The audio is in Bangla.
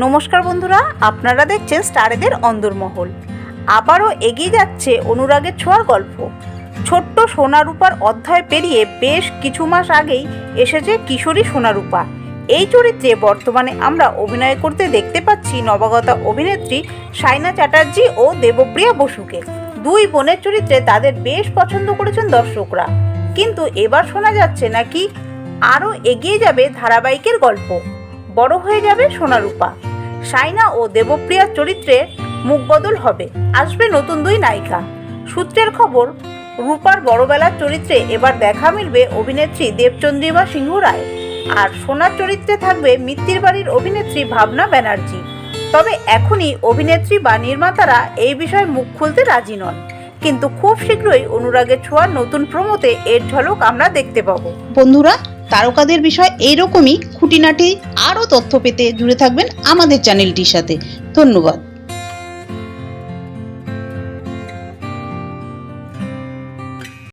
নমস্কার বন্ধুরা, আপনারা দেখছেন স্টারেদের অন্দরমহল। আবারও এগিয়ে যাচ্ছে অনুরাগের ছোঁয়ার গল্প। ছোট্ট সোনারূপার অধ্যায় পেরিয়ে বেশ কিছু মাস আগেই এসেছে কিশোরী সোনারূপা। এই চরিত্রে বর্তমানে আমরা অভিনয় করতে দেখতে পাচ্ছি নবাগতা অভিনেত্রী সাইনা চ্যাটার্জি ও দেবপ্রিয়া বসুকে। দুই বোনের চরিত্রে তাদের বেশ পছন্দ করেছেন দর্শকরা, কিন্তু এবার শোনা যাচ্ছে নাকি আরও এগিয়ে যাবে ধারাবাহিকের গল্প, বড় হয়ে যাবে সোনারূপা। সাইনা ও দেবপ্রিয়ার চরিত্রে মুখবদল হবে, আসবে নতুন দুই নায়িকা। সূত্রের খবর, রূপার বড়বেলার চরিত্রে এবার দেখা মিলবে অভিনেত্রী দেবচন্দ্রিমা সিংহ রায়, আর সোনার চরিত্রে থাকবে মিত্তির বাড়ির অভিনেত্রী ভাবনা ব্যানার্জি। তবে এখনই অভিনেত্রী বা নির্মাতারা এই বিষয়ে মুখ খুলতে রাজি নন, কিন্তু খুব শীঘ্রই অনুরাগের ছোঁয়ার নতুন প্রমোতে এর ঝলক আমরা দেখতে পাবো। বন্ধুরা, তারকাদের বিষয় এইরকমই খুঁটিনাটি আরও তথ্য পেতে জুড়ে থাকবেন আমাদের চ্যানেলটির সাথে। ধন্যবাদ।